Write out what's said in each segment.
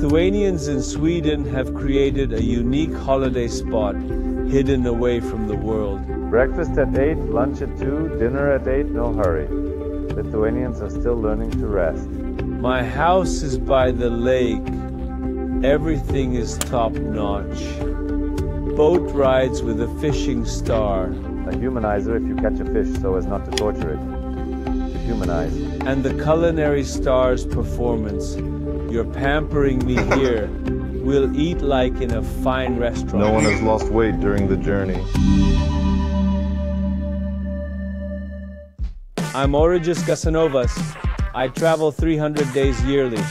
Lithuanians in Sweden have created a unique holiday spot, hidden away from the world. Breakfast at 8, lunch at 2, dinner at 8, no hurry. Lithuanians are still learning to rest. My house is by the lake. Everything is top-notch. Boat rides with a fishing star. A humanizer if you catch a fish so as not to torture it. To humanize. And the culinary star's performance. You're pampering me here. We'll eat like in a fine restaurant. No one has lost weight during the journey. I'm Orijus. I travel 300 days yearly.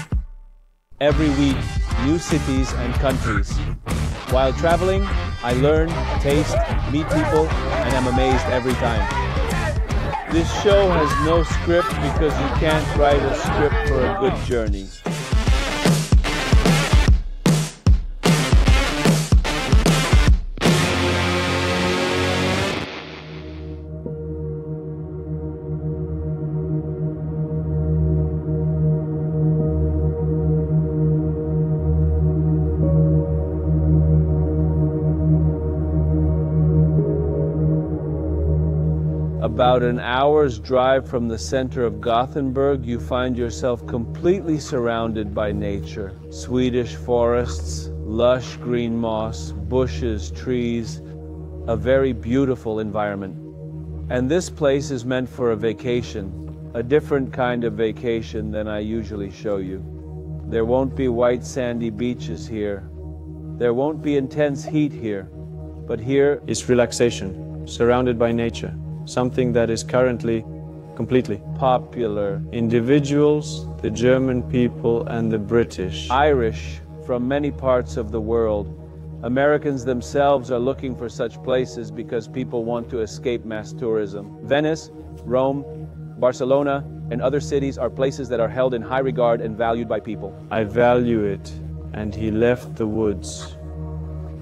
Every week, new cities and countries. While traveling, I learn, taste, meet people, and I'm amazed every time. This show has no script because you can't write a script for a good journey. About an hour's drive from the center of Gothenburg, you find yourself completely surrounded by nature. Swedish forests, lush green moss, bushes, trees, a very beautiful environment. And this place is meant for a vacation, a different kind of vacation than I usually show you. There won't be white sandy beaches here. There won't be intense heat here. But here is relaxation, surrounded by nature. Something that is currently completely popular. Individuals, the German people and the British. Irish from many parts of the world. Americans themselves are looking for such places because people want to escape mass tourism. Venice, Rome, Barcelona and other cities are places that are held in high regard and valued by people. I value it, and he left the woods.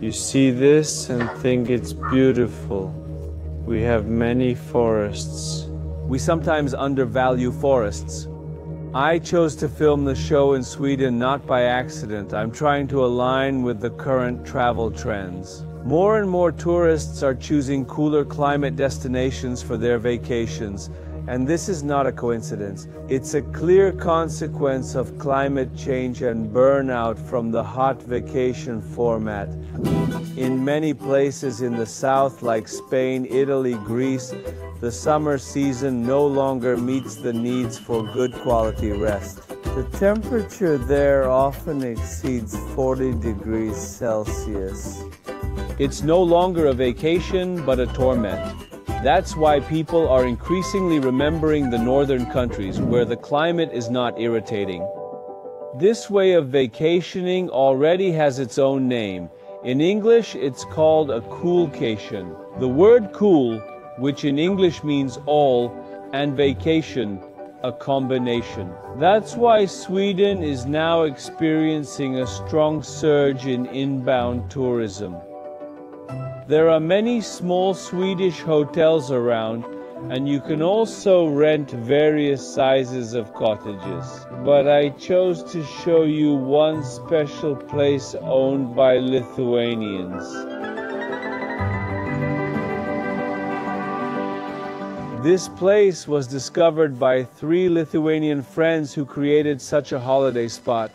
You see this and think it's beautiful. We have many forests. We sometimes undervalue forests. I chose to film the show in Sweden not by accident. I'm trying to align with the current travel trends. More and more tourists are choosing cooler climate destinations for their vacations. And this is not a coincidence. It's a clear consequence of climate change and burnout from the hot vacation format. In many places in the south like Spain, Italy, Greece, the summer season no longer meets the needs for good quality rest. The temperature there often exceeds 40 degrees Celsius. It's no longer a vacation, but a torment. That's why people are increasingly remembering the northern countries where the climate is not irritating. This way of vacationing already has its own name. In English, it's called a coolcation. The word cool, which in English means all, and vacation, a combination. That's why Sweden is now experiencing a strong surge in inbound tourism. There are many small Swedish hotels around, and you can also rent various sizes of cottages. But I chose to show you one special place owned by Lithuanians. This place was discovered by 3 Lithuanian friends who created such a holiday spot.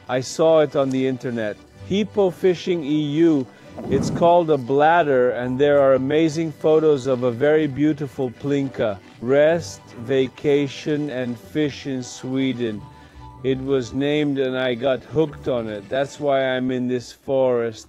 I saw it on the internet. Hippo Fishing EU. It's called a bladder, and there are amazing photos of a very beautiful plinka. Rest, vacation, and fish in Sweden. It was named and I got hooked on it. That's why I'm in this forest.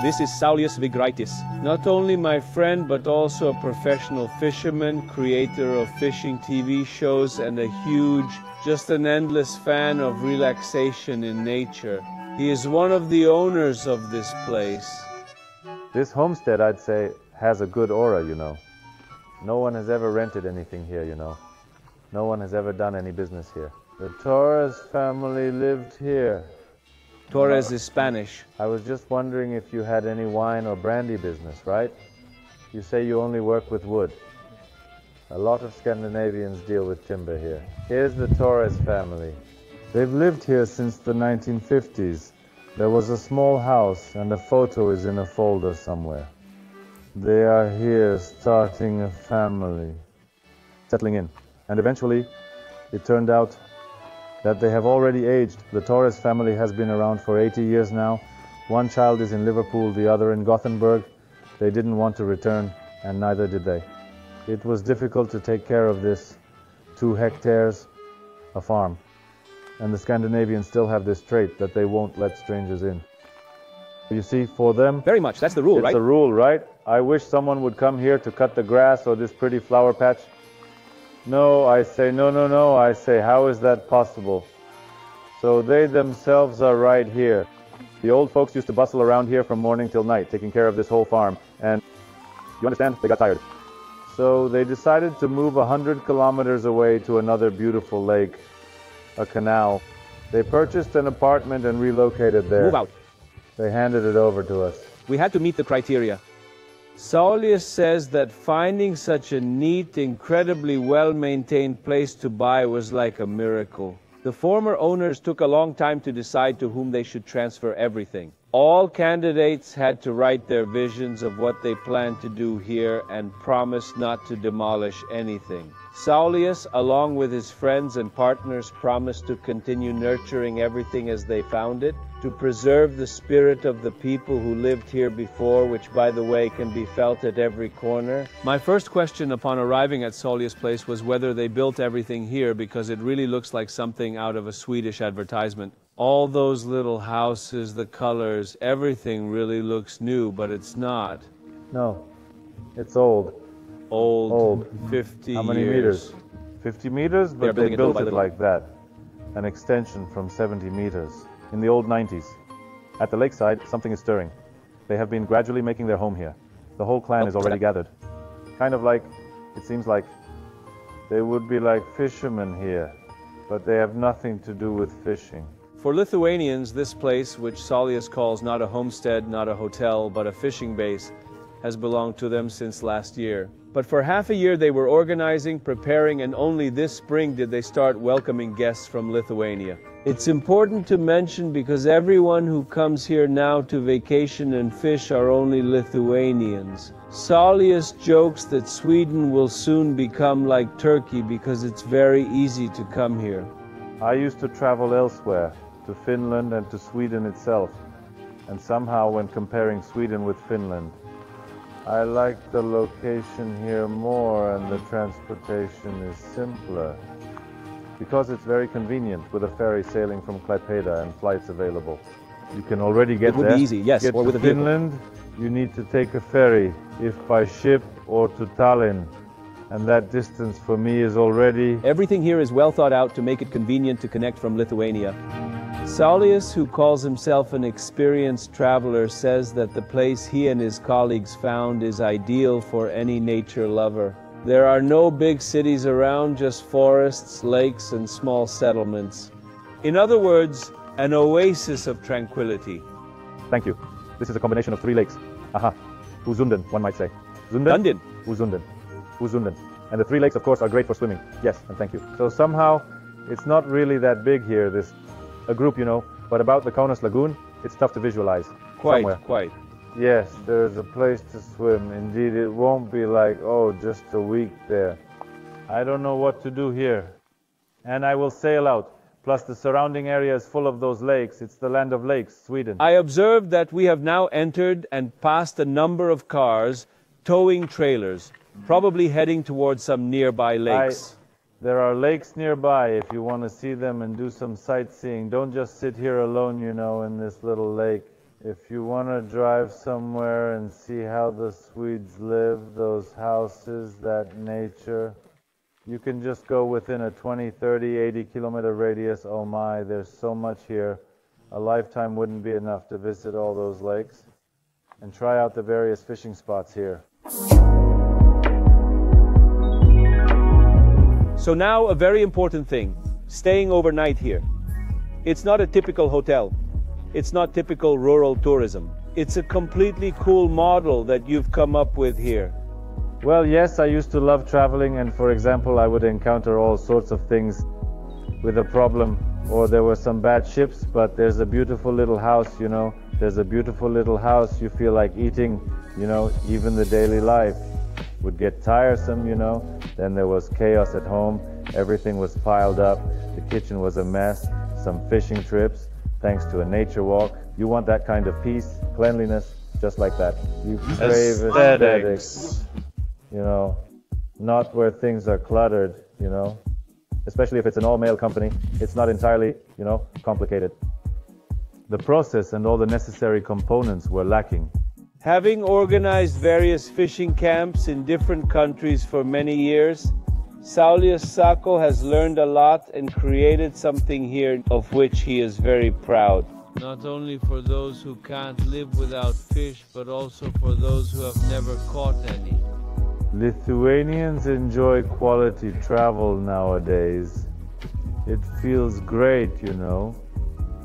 This is Saulius Vigraitis. Not only my friend, but also a professional fisherman, creator of fishing TV shows, and a huge, just an endless fan of relaxation in nature. He is one of the owners of this place. This homestead, I'd say, has a good aura, you know. No one has ever rented anything here, you know. No one has ever done any business here. The Torres family lived here. Torres is Spanish. I was just wondering if you had any wine or brandy business, right? You say you only work with wood. A lot of Scandinavians deal with timber here. Here's the Torres family. They've lived here since the 1950s. There was a small house and a photo is in a folder somewhere. They are here starting a family, settling in. And eventually, it turned out that they have already aged. The Torres family has been around for 80 years now. One child is in Liverpool, the other in Gothenburg. They didn't want to return, and neither did they. It was difficult to take care of this 2 hectares, a farm. And the Scandinavians still have this trait that they won't let strangers in. You see, for them... Very much, that's the rule, right? It's a rule, right? I wish someone would come here to cut the grass or this pretty flower patch. No, I say, no, I say, how is that possible? So they themselves are right here. The old folks used to bustle around here from morning till night, taking care of this whole farm. And, you understand, they got tired. So they decided to move 100 kilometers away to another beautiful lake, a canal. They purchased an apartment and relocated there. Move out. They handed it over to us. We had to meet the criteria. Saulius says that finding such a neat, incredibly well-maintained place to buy was like a miracle. The former owners took a long time to decide to whom they should transfer everything. All candidates had to write their visions of what they planned to do here and promised not to demolish anything. Saulius, along with his friends and partners, promised to continue nurturing everything as they found it, to preserve the spirit of the people who lived here before, which, by the way, can be felt at every corner. My first question upon arriving at Saulius' place was whether they built everything here, because it really looks like something out of a Swedish advertisement. All those little houses, the colors, everything really looks new, but it's not. No, it's old. Old. 50 How many years. meters? 50 meters, but they built it like that. An extension from 70 meters. In the old 90s. At the lakeside, something is stirring. They have been gradually making their home here. The whole clan is already gathered. Kind of like, it seems like, they would be like fishermen here, but they have nothing to do with fishing. For Lithuanians, this place, which Saulius calls not a homestead, not a hotel, but a fishing base, has belonged to them since last year. But for half a year they were organizing, preparing, and only this spring did they start welcoming guests from Lithuania. It's important to mention because everyone who comes here now to vacation and fish are only Lithuanians. Saulius jokes that Sweden will soon become like Turkey because it's very easy to come here. I used to travel elsewhere, to Finland and to Sweden itself. And somehow when comparing Sweden with Finland, I like the location here more and the transportation is simpler. Because it's very convenient with a ferry sailing from Klaipeda and flights available. You can already get there. It would be easy, yes, Get or with to a vehicle. Finland, you need to take a ferry, if by ship or to Tallinn. And that distance for me is already... Everything here is well thought out to make it convenient to connect from Lithuania. Saulius, who calls himself an experienced traveler, says that the place he and his colleagues found is ideal for any nature lover. There are no big cities around, just forests, lakes, and small settlements. In other words, an oasis of tranquility. Thank you. This is a combination of 3 lakes. Aha. Usunden, one might say. Zunden? Dundin. Usunden. Usunden. And the 3 lakes, of course, are great for swimming. Yes, and thank you. So somehow, it's not really that big here, a group, you know, but about the Kaunas Lagoon, it's tough to visualize. Quite. Yes, there's a place to swim. Indeed, it won't be like, oh, just a week there. I don't know what to do here. And I will sail out. Plus, the surrounding area is full of those lakes. It's the land of lakes, Sweden. I observed that we have now entered and passed a number of cars towing trailers, probably heading towards some nearby lakes. There are lakes nearby if you want to see them and do some sightseeing. Don't just sit here alone, you know, in this little lake. If you want to drive somewhere and see how the Swedes live, those houses, that nature, you can just go within a 20, 30, 80 kilometer radius. Oh my, there's so much here. A lifetime wouldn't be enough to visit all those lakes and try out the various fishing spots here. So now a very important thing, staying overnight here. It's not a typical hotel. It's not typical rural tourism. It's a completely cool model that you've come up with here. Well, yes, I used to love traveling, and for example, I would encounter all sorts of things with a problem or there were some bad ships, but there's a beautiful little house, you know. There's a beautiful little house, you feel like eating, you know. Even the daily life would get tiresome, you know. Then there was chaos at home, everything was piled up, the kitchen was a mess, some fishing trips, thanks to a nature walk. You want that kind of peace, cleanliness, just like that. You crave aesthetics, you know, not where things are cluttered, you know. Especially if it's an all-male company, it's not entirely, you know, complicated. The process and all the necessary components were lacking. Having organized various fishing camps in different countries for many years, Saulius Sako has learned a lot and created something here of which he is very proud. Not only for those who can't live without fish, but also for those who have never caught any. Lithuanians enjoy quality travel nowadays. It feels great, you know.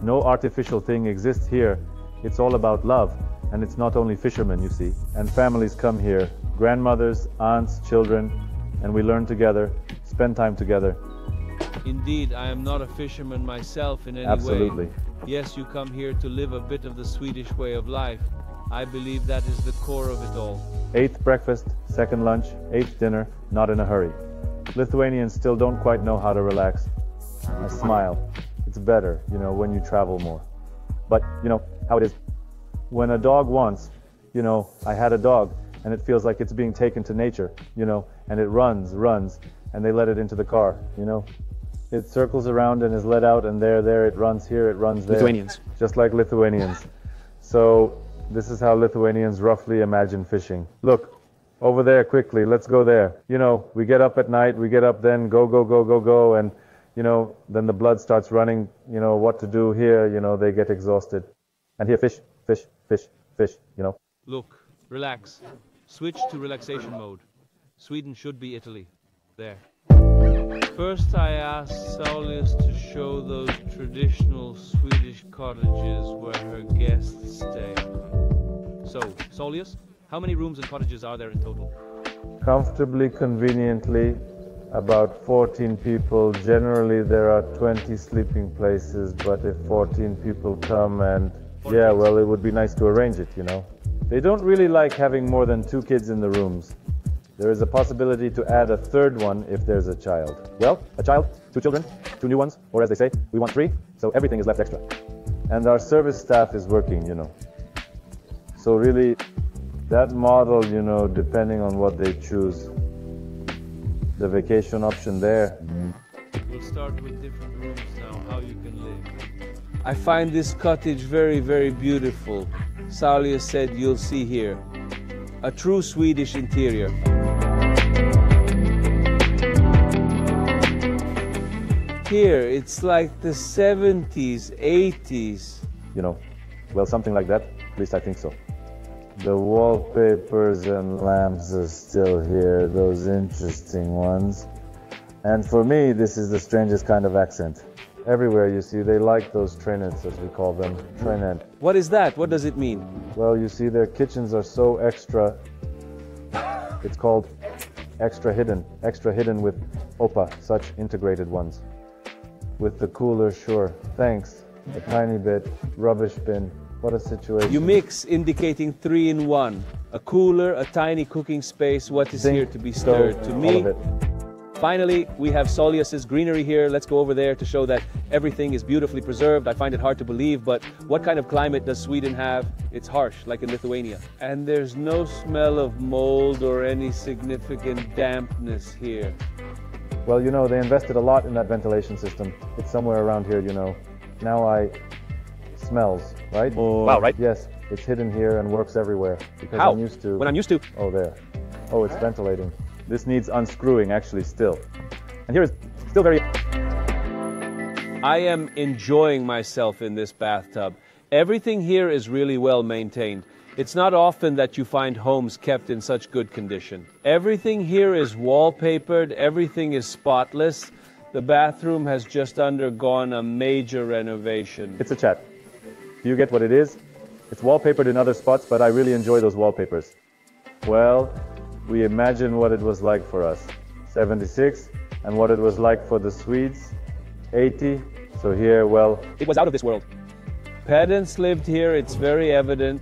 No artificial thing exists here. It's all about love. And it's not only fishermen, you see. And families come here. Grandmothers, aunts, children. And we learn together, spend time together. Indeed, I am not a fisherman myself in any way. Absolutely. Yes, you come here to live a bit of the Swedish way of life. I believe that is the core of it all. 8th breakfast, 2nd lunch, 8th dinner, not in a hurry. Lithuanians still don't quite know how to relax. I smile. It's better, you know, when you travel more. But, you know, how it is. When a dog wants, you know, I had a dog, and it feels like it's being taken to nature, you know, and it runs, and they let it into the car, you know. It circles around and is let out, and there, it runs here, it runs there. Lithuanians. Just like Lithuanians. So, this is how Lithuanians roughly imagine fishing. Look, over there quickly, let's go there. You know, we get up at night, we get up then, go, and, you know, then the blood starts running, you know, what to do here, you know, they get exhausted. And here, fish, you know. Look, relax. Switch to relaxation mode. Sweden should be Italy. There. First I asked Saulius to show those traditional Swedish cottages where her guests stay. So, Saulius, how many rooms and cottages are there in total? Comfortably, conveniently, about 14 people. Generally there are 20 sleeping places, but if 14 people come and... Yeah, well, it would be nice to arrange it, you know. They don't really like having more than 2 kids in the rooms. There is a possibility to add a 3rd one if there's a child. Well, a child, 2 children, 2 new ones, or as they say, we want 3, so everything is left extra. And our service staff is working, you know. So really, that model, you know, depending on what they choose. The vacation option there. We'll start with different rooms now, how you can live. I find this cottage very, very beautiful. Saulius said you'll see here. A true Swedish interior. Here, it's like the 70s, 80s. You know, well, something like that. At least I think so. The wallpapers and lamps are still here, those interesting ones. And for me, this is the strangest kind of accent. Everywhere you see, they like those trinets, as we call them, trinet. What is that? What does it mean? Well, you see, their kitchens are so extra. It's called extra hidden with opa, such integrated ones. With the cooler, sure, thanks, a tiny bit, rubbish bin, what a situation. You mix, indicating 3 in 1. A cooler, a tiny cooking space, what is here to be stirred. To me, all of it. Finally, we have Saulius's greenery here. Let's go over there to show that everything is beautifully preserved. I find it hard to believe, but what kind of climate does Sweden have? It's harsh, like in Lithuania. And there's no smell of mold or any significant dampness here. Well, you know, they invested a lot in that ventilation system. It's somewhere around here, you know. Now smells, right? Wow, right? Yes, it's hidden here and works everywhere. Because How? I'm used to... When I'm used to... Oh, there. Oh, it's ventilating. This needs unscrewing, actually, still. And here is still very... I am enjoying myself in this bathtub. Everything here is really well maintained. It's not often that you find homes kept in such good condition. Everything here is wallpapered, everything is spotless. The bathroom has just undergone a major renovation. It's a chat. Do you get what it is? It's wallpapered in other spots, but I really enjoy those wallpapers. Well, we imagine what it was like for us. 76, and what it was like for the Swedes. 80, So here, well, it was out of this world. Pedants lived here, it's very evident.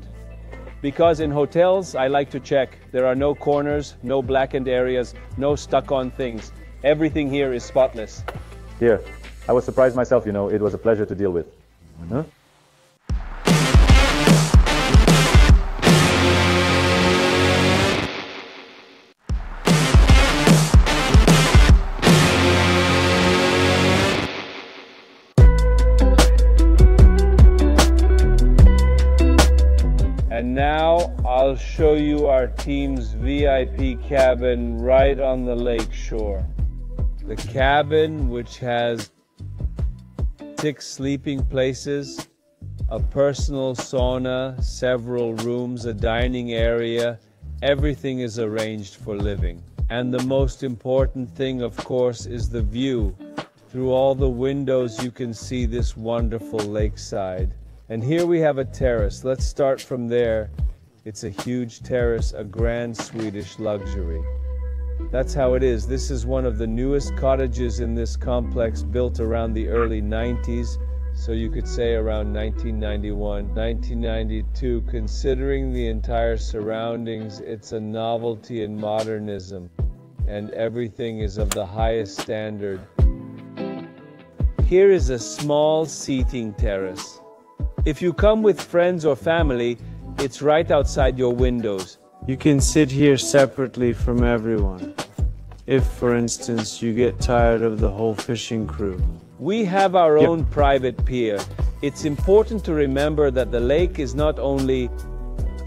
Because in hotels, I like to check. There are no corners, no blackened areas, no stuck-on things. Everything here is spotless. here. I was surprised myself, you know, it was a pleasure to deal with. Huh? And now I'll show you our team's VIP cabin right on the lake shore. The cabin, which has 6 sleeping places, a personal sauna, several rooms, a dining area, everything is arranged for living. And the most important thing, of course, is the view. Through all the windows you can see this wonderful lakeside. And here we have a terrace. Let's start from there. It's a huge terrace, a grand Swedish luxury. That's how it is. This is one of the newest cottages in this complex, built around the early 90s. So you could say around 1991, 1992. Considering the entire surroundings, it's a novelty in modernism. And everything is of the highest standard. Here is a small seating terrace. If you come with friends or family, it's right outside your windows. You can sit here separately from everyone. If, for instance, you get tired of the whole fishing crew. We have our own private pier. It's important to remember that the lake is not only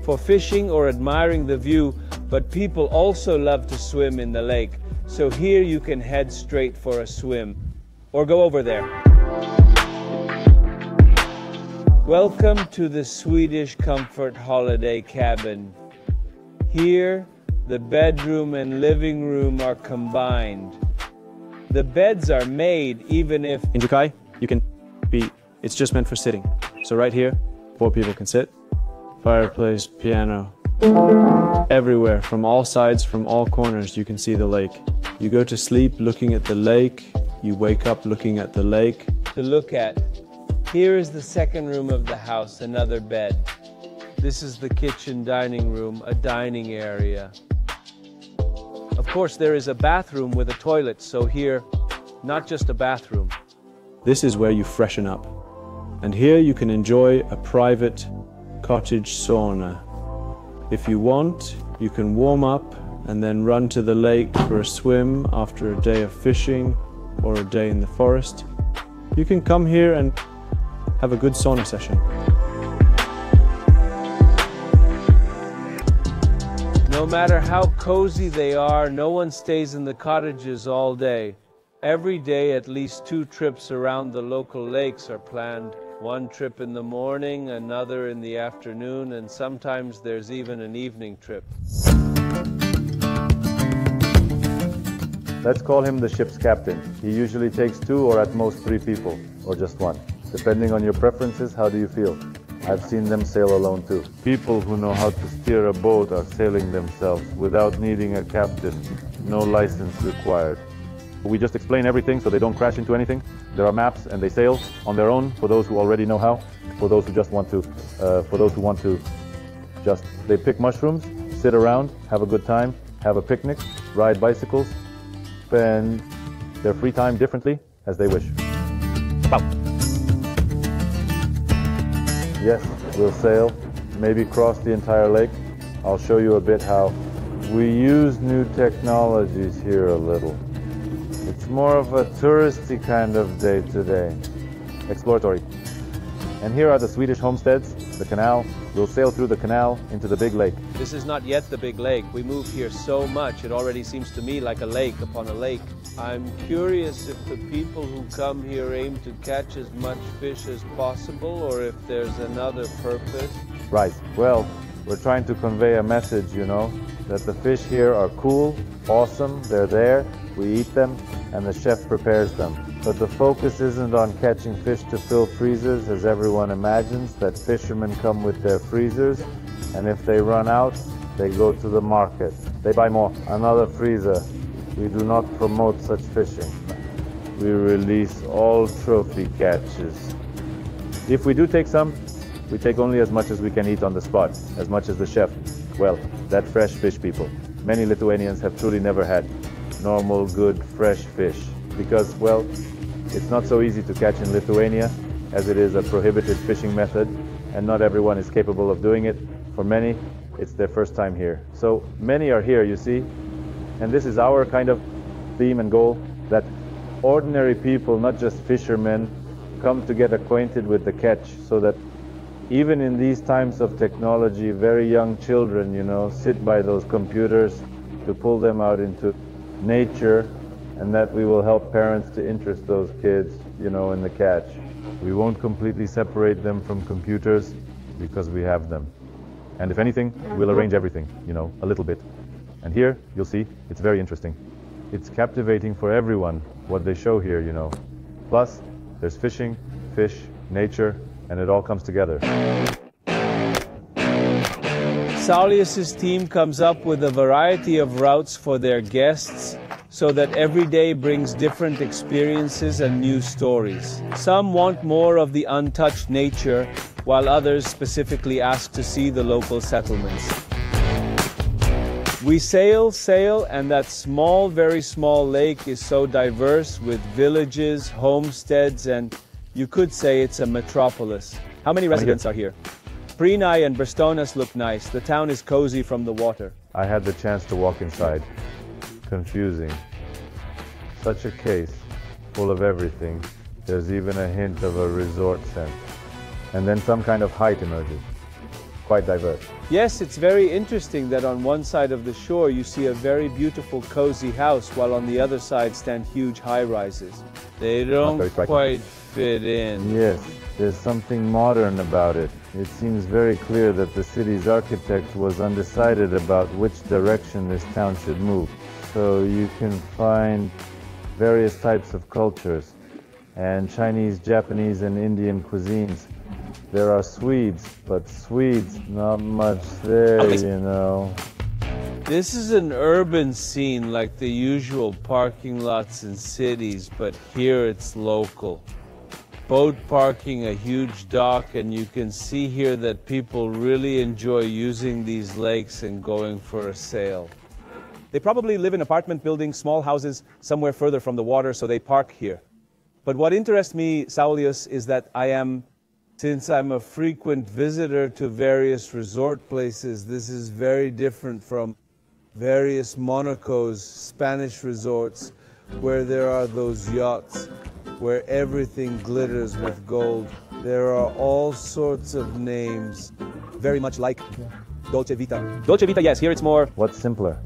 for fishing or admiring the view, but people also love to swim in the lake. So here you can head straight for a swim. Or go over there. Welcome to the Swedish Comfort Holiday Cabin. Here, the bedroom and living room are combined. The beds are made even if... In Jukai, it's just meant for sitting. So right here, 4 people can sit. Fireplace, piano. Everywhere, from all sides, from all corners, you can see the lake. You go to sleep looking at the lake. You wake up looking at the lake. To look at. Here is the second room of the house, another bed. This is the kitchen dining room, a dining area. Of course, there is a bathroom with a toilet, so here, not just a bathroom. This is where you freshen up. And here you can enjoy a private cottage sauna. If you want, you can warm up and then run to the lake for a swim after a day of fishing or a day in the forest. You can come here and have a good sauna session. No matter how cozy they are, no one stays in the cottages all day. Every day, at least 2 trips around the local lakes are planned. One trip in the morning, another in the afternoon, and sometimes there's even an evening trip. Let's call him the ship's captain. He usually takes 2 or at most 3 people, or just 1. Depending on your preferences, how do you feel? I've seen them sail alone too. People who know how to steer a boat are sailing themselves without needing a captain. No license required. We just explain everything so they don't crash into anything. There are maps and they sail on their own for those who already know how. For those who just want to, they pick mushrooms, sit around, have a good time, have a picnic, ride bicycles, spend their free time differently as they wish. Bow. Yes, we'll sail, maybe cross the entire lake. I'll show you a bit how. We use new technologies here a little. It's more of a touristy kind of day today. Exploratory. And here are the Swedish homesteads, the canal. We'll sail through the canal into the big lake. This is not yet the big lake. We move here so much, it already seems to me like a lake upon a lake. I'm curious if the people who come here aim to catch as much fish as possible, or if there's another purpose. Right. Well, we're trying to convey a message, you know, that the fish here are cool, awesome, they're there, we eat them, and the chef prepares them. But the focus isn't on catching fish to fill freezers, as everyone imagines, that fishermen come with their freezers, and if they run out, they go to the market. They buy more, another freezer. We do not promote such fishing. we release all trophy catches. If we do take some, we take only as much as we can eat on the spot, as much as the chef, well, that fresh fish people. Many Lithuanians have truly never had normal, good, fresh fish because, well, it's not so easy to catch in Lithuania as it is a prohibited fishing method and not everyone is capable of doing it. For many, it's their first time here. So many are here, you see, and this is our kind of theme and goal, that ordinary people, not just fishermen, come to get acquainted with the catch so that even in these times of technology, very young children, you know, sit by those computers to pull them out into nature, and that we will help parents to interest those kids, you know, in the catch. We won't completely separate them from computers because we have them. And if anything, we'll arrange everything, you know, a little bit. And here, you'll see, it's very interesting. It's captivating for everyone, what they show here, you know. Plus, there's fishing, fish, nature, and it all comes together. Saulius's team comes up with a variety of routes for their guests so that every day brings different experiences and new stories. Some want more of the untouched nature, while others specifically ask to see the local settlements. We sail, and that small, very small lake is so diverse with villages, homesteads, and you could say it's a metropolis. How many residents are here? Prenai and Brestonas look nice. The town is cozy from the water. I had the chance to walk inside. Confusing. Such a case, full of everything. There's even a hint of a resort scent. And then some kind of height emerges. Quite diverse. Yes, it's very interesting that on one side of the shore you see a very beautiful cozy house, while on the other side stand huge high-rises. They don't quite fit in. Yes, there's something modern about it. It seems very clear that the city's architect was undecided about which direction this town should move. So you can find various types of cultures, and Chinese, Japanese, and Indian cuisines. There are Swedes, but Swedes, not much there, you know. This is an urban scene like the usual parking lots in cities, but here it's local. Boat parking, a huge dock, and you can see here that people really enjoy using these lakes and going for a sail. They probably live in apartment buildings, small houses, somewhere further from the water, so they park here. But what interests me, Saulius, is that since I'm a frequent visitor to various resort places, this is very different from various Monaco's Spanish resorts where there are those yachts, where everything glitters with gold. There are all sorts of names, very much like Dolce Vita. Dolce Vita, yes, here it's more... What's simpler?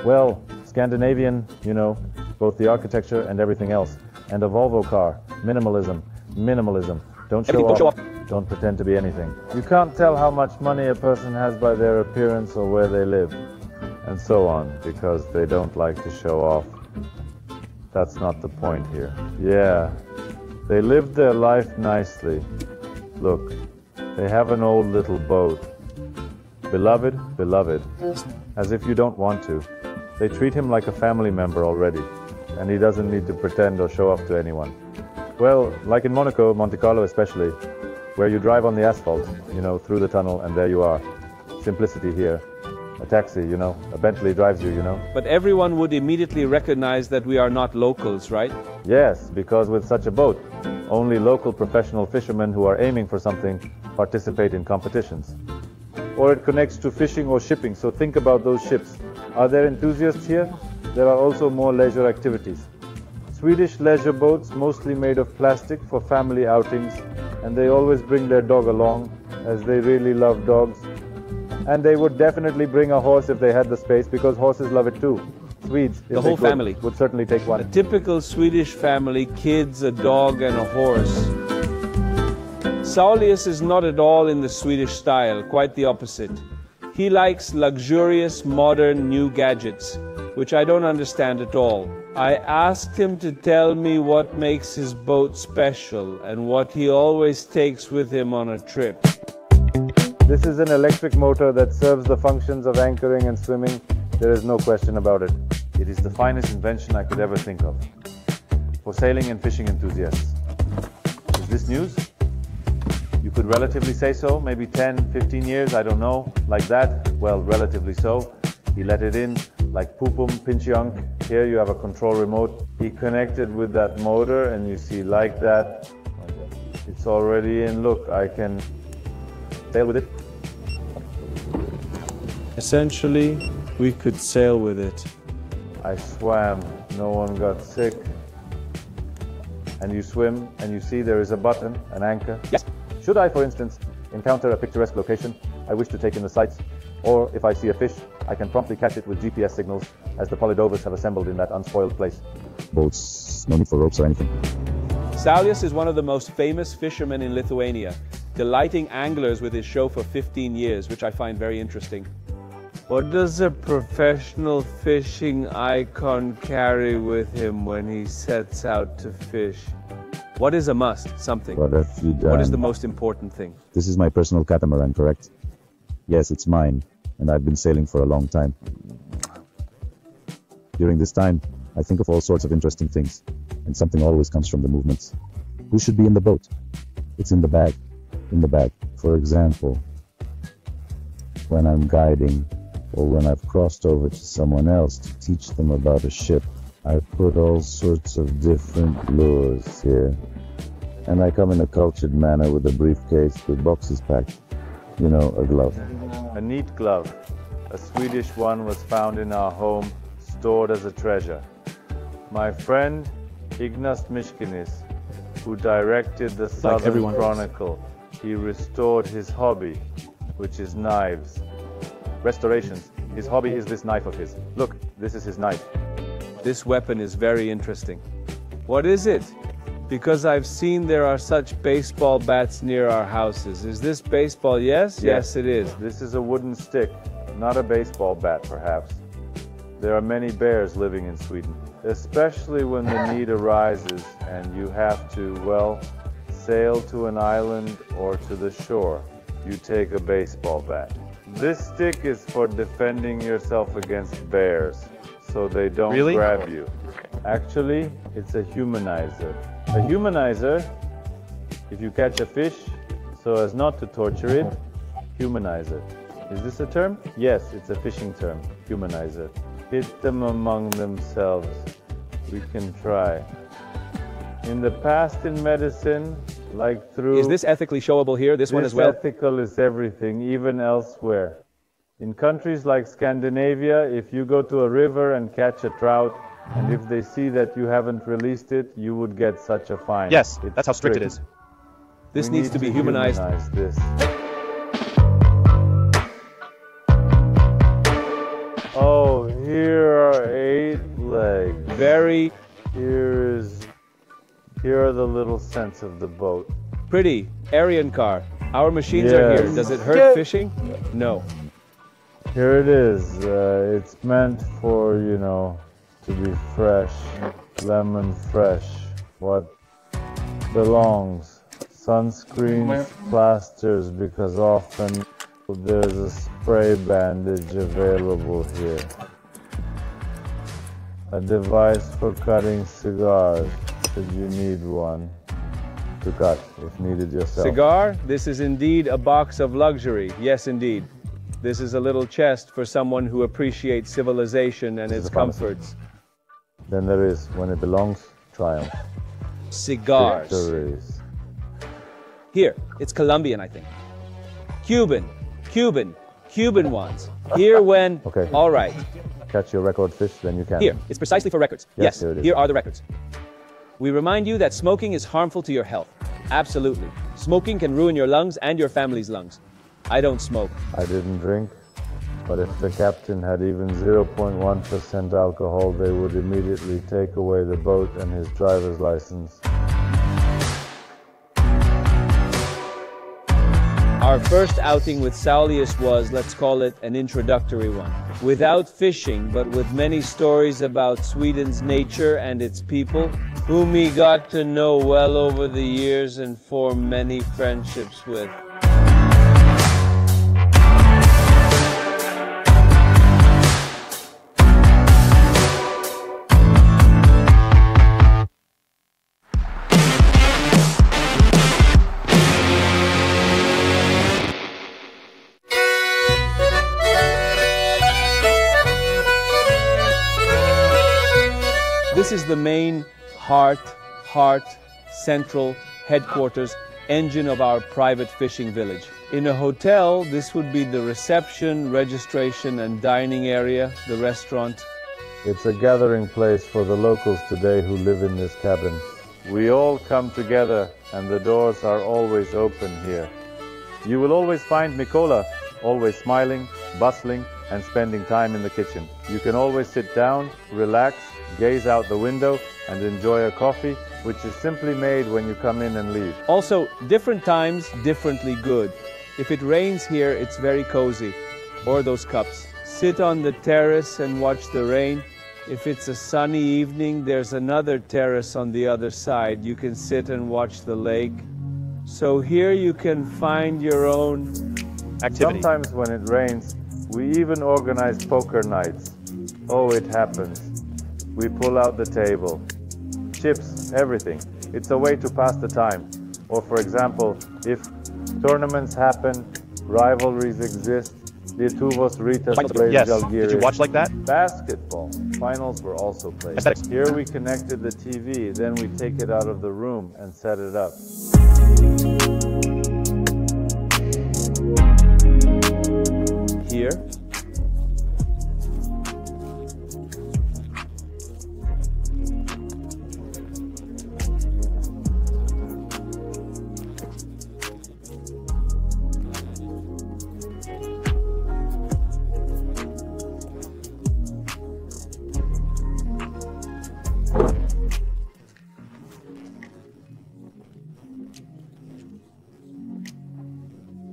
Well, Scandinavian, you know, both the architecture and everything else. And a Volvo car, minimalism. Don't show off. Don't pretend to be anything. You can't tell how much money a person has by their appearance or where they live. And so on, because they don't like to show off. That's not the point here. Yeah, they live their life nicely. Look, they have an old little boat. Beloved, as if you don't want to. They treat him like a family member already, and he doesn't need to pretend or show off to anyone. Well, like in Monaco, Monte Carlo especially, where you drive on the asphalt, you know, through the tunnel, and there you are. Simplicity here. A taxi, you know, a Bentley drives you, you know. But everyone would immediately recognize that we are not locals, right? Yes, because with such a boat, only local professional fishermen who are aiming for something participate in competitions. Or it connects to fishing or shipping, so think about those ships. Are there enthusiasts here? There are also more leisure activities. Swedish leisure boats, mostly made of plastic for family outings, and they always bring their dog along, as they really love dogs. And they would definitely bring a horse if they had the space, because horses love it too. Swedes, the whole family, would certainly take one. A typical Swedish family, kids, a dog, and a horse. Saulius is not at all in the Swedish style, quite the opposite. He likes luxurious, modern, new gadgets, which I don't understand at all. I asked him to tell me what makes his boat special and what he always takes with him on a trip. This is an electric motor that serves the functions of anchoring and swimming. There is no question about it. It is the finest invention I could ever think of. for sailing and fishing enthusiasts. Is this news? You could relatively say so, maybe 10, 15 years, I don't know, like that. Well, relatively so. He let it in, like Pupum, Pinchiong. Here you have a control remote. He connected with that motor, and you see like that. It's already in. Look, I can sail with it. Essentially, we could sail with it. I swam, no one got sick. And you swim, and you see there is a button, an anchor. Yes. Should I, for instance, encounter a picturesque location I wish to take in the sights, or if I see a fish, I can promptly catch it with GPS signals, as the Polydovas have assembled in that unspoiled place. Boats, no need for ropes or anything. Saulius is one of the most famous fishermen in Lithuania, delighting anglers with his show for 15 years, which I find very interesting. What does a professional fishing icon carry with him when he sets out to fish? What is a must? Something. What have you done? What is the most important thing? This is my personal catamaran, correct? Yes, it's mine, and I've been sailing for a long time. During this time, I think of all sorts of interesting things, and something always comes from the movements. Who should be in the boat? It's in the bag. In the bag. For example, when I'm guiding, or when I've crossed over to someone else to teach them about a ship, I put all sorts of different lures here. And I come in a cultured manner with a briefcase with boxes packed. You know, a glove. A neat glove. A Swedish one was found in our home, stored as a treasure. My friend Ignas Mishkinis, who directed the Southern Chronicle, he restored his hobby, which is knives. Restorations. His hobby is this knife of his. Look, this is his knife. This weapon is very interesting. What is it? Because I've seen there are such baseball bats near our houses. Is this baseball? Yes? Yes, it is. This is a wooden stick, not a baseball bat, perhaps. There are many bears living in Sweden, especially when the need arises and you have to, well, sail to an island or to the shore. You take a baseball bat. This stick is for defending yourself against bears, so they don't grab you. Actually, it's a humanizer. A humanizer, if you catch a fish so as not to torture it, humanize it. Is this a term? Yes, it's a fishing term, humanizer. Hit them among themselves. We can try. In the past in medicine, like through... Is this ethically showable here, this one as well? Ethical is everything, even elsewhere. In countries like Scandinavia, if you go to a river and catch a trout, and if they see that you haven't released it, you would get such a fine. Yes, that's how strict it is. This needs to be humanized. This. Oh, here are 8 legs. Here are the little scents of the boat. Pretty. Aryan car. Our machines are here. Does it hurt fishing? No. Here it is. It's meant for, you know, to be fresh. Lemon fresh. What belongs. Sunscreens, plasters, because often there's a spray bandage available here. A device for cutting cigars, should you need one to cut, if needed yourself. Cigar? This is indeed a box of luxury. Yes, indeed. This is a little chest for someone who appreciates civilization and its comforts. Then there is, when it belongs, triumph. Cigars. Victories. Here, it's Colombian, I think. Cuban ones. Here when... Okay. All right. Catch your record fish, then you can. Here, it's precisely for records. Yes, here it is. Here are the records. We remind you that smoking is harmful to your health. Absolutely. Smoking can ruin your lungs and your family's lungs. I don't smoke. I didn't drink, but if the captain had even 0.1% alcohol, they would immediately take away the boat and his driver's license. Our first outing with Saulius was, let's call it, an introductory one. Without fishing, but with many stories about Sweden's nature and its people, whom he got to know well over the years and form many friendships with. This is the main heart, central, headquarters, engine of our private fishing village. In a hotel, this would be the reception, registration and dining area, the restaurant. It's a gathering place for the locals today who live in this cabin. We all come together and the doors are always open here. You will always find Mikola always smiling, bustling and spending time in the kitchen. You can always sit down, relax, gaze out the window and enjoy a coffee, which is simply made when you come in and leave. Also, different times, differently good. If it rains here, it's very cozy. Or those cups. Sit on the terrace and watch the rain. If it's a sunny evening, there's another terrace on the other side. You can sit and watch the lake. So here you can find your own activity. Sometimes when it rains, we even organize poker nights. Oh, it happens. We pull out the table. Chips, everything. It's a way to pass the time. Or for example, if tournaments happen, rivalries exist, Lietuvos Rytas plays Yes. Žalgiris. Did you watch like that? Basketball. Finals were also played. Aesthetics. Here we connected the TV, then we take it out of the room and set it up. here.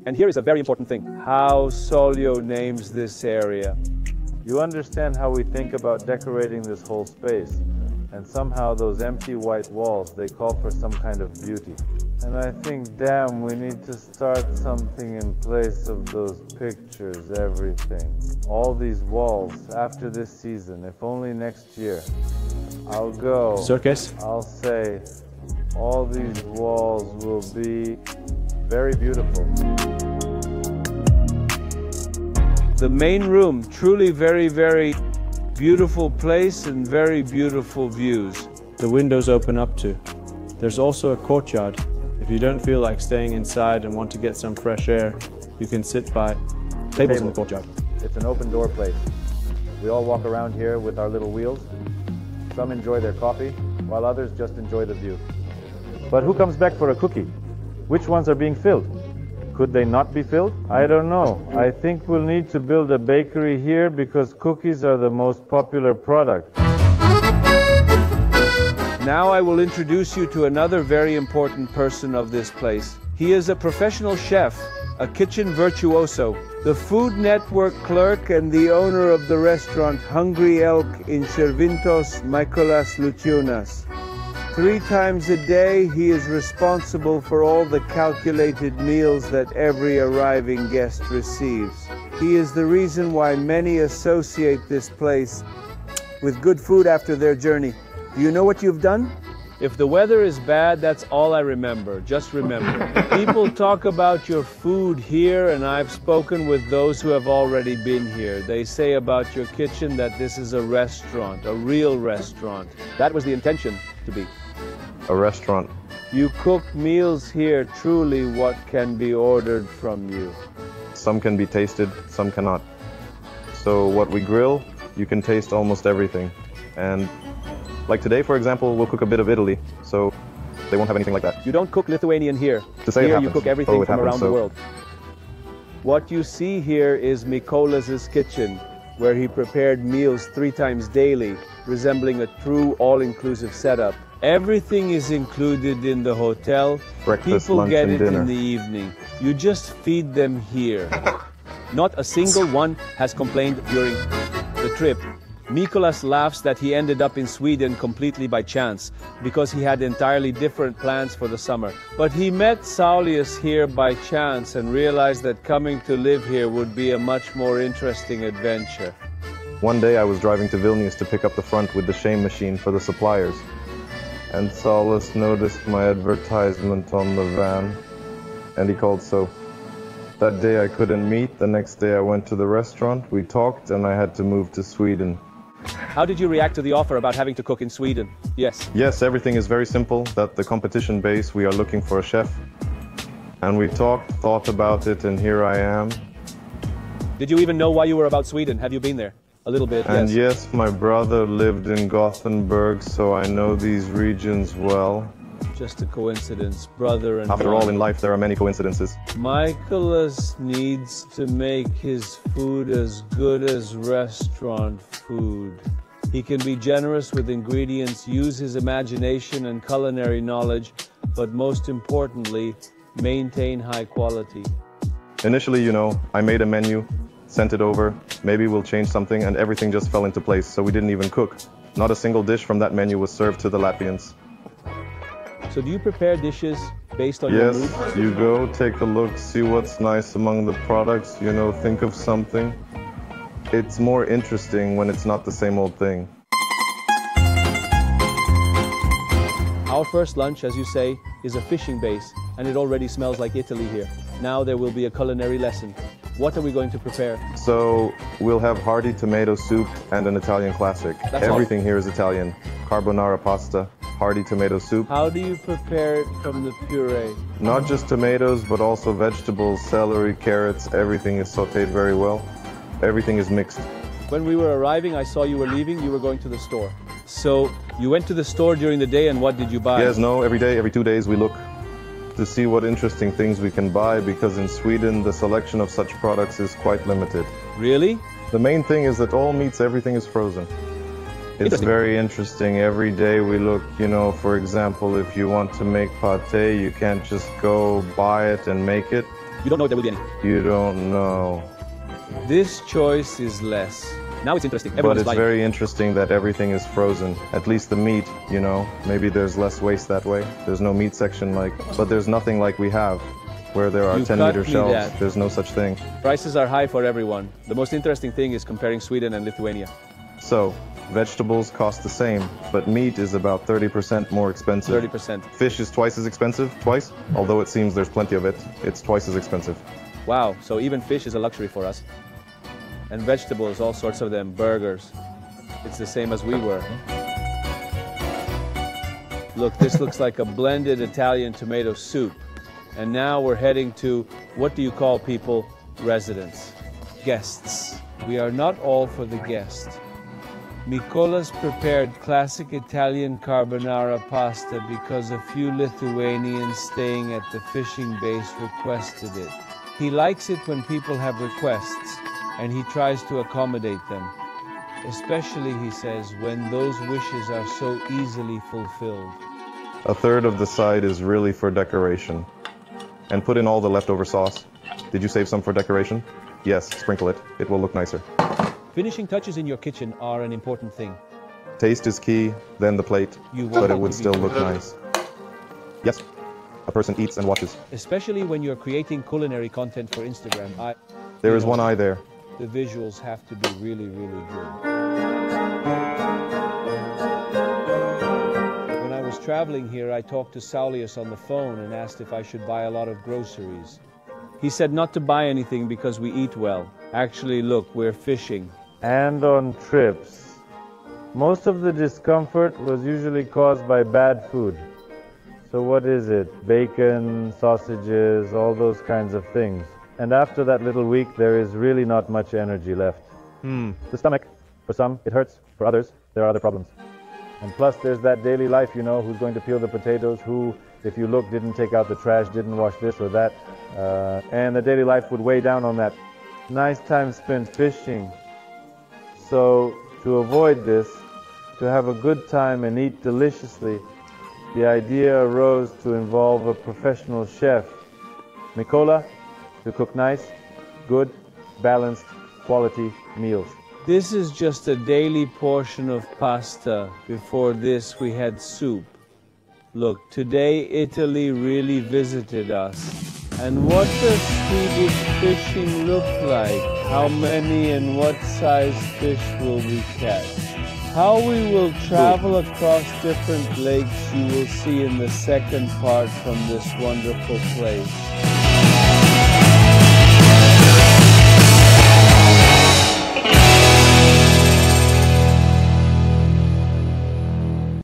And here is a very important thing, how Solio names this area. You understand how we think about decorating this whole space, and somehow those empty white walls, they call for some kind of beauty. And I think, damn, we need to start something in place of those pictures, everything. All these walls, after this season, if only next year, I'll go. Circus? I'll say, all these walls will be very beautiful. The main room, truly very, very beautiful place and very beautiful views. The windows open up to. There's also a courtyard. If you don't feel like staying inside and want to get some fresh air, you can sit by tables in the courtyard. It's an open door place. We all walk around here with our little wheels. Some enjoy their coffee, while others just enjoy the view. But who comes back for a cookie? Which ones are being filled? Could they not be filled? I don't know. I think we'll need to build a bakery here because cookies are the most popular product. Now I will introduce you to another very important person of this place. He is a professional chef, a kitchen virtuoso, the Food Network clerk and the owner of the restaurant Hungry Elk in Červintos, Mykolas Lučiūnas. 3 times a day, he is responsible for all the calculated meals that every arriving guest receives. He is the reason why many associate this place with good food after their journey. Do you know what you've done? If the weather is bad, that's all I remember. Just remember. People talk about your food here, and I've spoken with those who have already been here. They say about your kitchen that this is a restaurant, a real restaurant. That was the intention to be. A restaurant. You cook meals here, truly what can be ordered from you. Some can be tasted, some cannot. So what we grill, you can taste almost everything. And like today, for example, we'll cook a bit of Italy, so they won't have anything like that. You don't cook Lithuanian here. To say it Here you happens. cook everything Oh, it from happens, around the so- world. What you see here is Mykolas' kitchen, where he prepared meals 3 times daily, resembling a true all-inclusive setup. Everything is included in the hotel. Breakfast, People lunch, get and it dinner. in the evening. You just feed them here. Not a single one has complained during the trip. Mykolas laughs that he ended up in Sweden completely by chance, because he had entirely different plans for the summer. But he met Saulius here by chance and realized that coming to live here would be a much more interesting adventure. One day I was driving to Vilnius to pick up the front with the shame machine for the suppliers. And Saulus noticed my advertisement on the van, and he called so. That day I couldn't meet, the next day I went to the restaurant, we talked, and I had to move to Sweden. How did you react to the offer about having to cook in Sweden? Yes. Yes, everything is very simple. At the competition base, we are looking for a chef. And we thought about it, and here I am. Did you even know why you were about Sweden? Have you been there? A little bit, And yes. yes, my brother lived in Gothenburg, so I know these regions well. Just a coincidence, brother and After all, in life, there are many coincidences. Michaelis needs to make his food as good as restaurant food. He can be generous with ingredients, use his imagination and culinary knowledge, but most importantly, maintain high quality. Initially, I made a menu, sent it over, maybe we'll change something, and everything just fell into place, so we didn't even cook. Not a single dish from that menu was served to the Latvians. So do you prepare dishes based on your mood? Yes, you go, take a look, see what's nice among the products, think of something. It's more interesting when it's not the same old thing. Our first lunch, as you say, is a fishing base, and it already smells like Italy here. Now there will be a culinary lesson. What are we going to prepare? So, we'll have hearty tomato soup and an Italian classic. That's Everything here is Italian. Carbonara pasta, hearty tomato soup. How do you prepare it from the puree? Not just tomatoes, but also vegetables, celery, carrots, everything is sauteed very well. Everything is mixed. When we were arriving, I saw you were leaving, you were going to the store. So, you went to the store during the day, and what did you buy? Yes, no, every day, every 2 days we look to see what interesting things we can buy, because in Sweden the selection of such products is quite limited. Really? The main thing is that all meats, everything is frozen. It's very interesting. Every day we look, for example, if you want to make pate, you can't just go buy it and make it. You don't know if there will be any. You don't know. This choice is less. Now it's interesting. But Everyone's it's buying. very interesting that everything is frozen. At least the meat, maybe there's less waste that way. There's no meat section but there's nothing like we have, where there are You 10-meter cut me shelves. that. There's no such thing. Prices are high for everyone. The most interesting thing is comparing Sweden and Lithuania. So, vegetables cost the same, but meat is about 30% more expensive. 30%. Fish is twice as expensive, twice. Although it seems there's plenty of it, it's twice as expensive. Wow, so even fish is a luxury for us. And vegetables, all sorts of them, burgers. It's the same as we were. Look, this looks like a blended Italian tomato soup. And now we're heading to, what do you call people? Residents. Guests. We are not all for the guest. Mykolas prepared classic Italian carbonara pasta because a few Lithuanians staying at the fishing base requested it. He likes it when people have requests, and he tries to accommodate them. Especially, he says, when those wishes are so easily fulfilled. A third of the side is really for decoration. And put in all the leftover sauce. Did you save some for decoration? Yes, sprinkle it. It will look nicer. Finishing touches in your kitchen are an important thing. Taste is key, then the plate, but it would still look nice. Yes, a person eats and watches. Especially when you're creating culinary content for Instagram. There is one eye there. The visuals have to be really, really good. When I was traveling here, I talked to Saulius on the phone and asked if I should buy a lot of groceries. He said not to buy anything because we eat well. Actually, look, we're fishing. And on trips. Most of the discomfort was usually caused by bad food. So what is it? Bacon, sausages, all those kinds of things. And after that little week, there is really not much energy left. The stomach, for some, it hurts. For others, there are other problems. And plus, there's that daily life, who's going to peel the potatoes, who, if you look, didn't take out the trash, didn't wash this or that. And the daily life would weigh down on that. Nice time spent fishing. So, to avoid this, to have a good time and eat deliciously, the idea arose to involve a professional chef, Mykola, to cook nice, good, balanced, quality meals. This is just a daily portion of pasta. Before this, we had soup. Look, today Italy really visited us. And what does Swedish fishing look like? How many and what size fish will we catch? How we will travel across different lakes you will see in the second part from this wonderful place.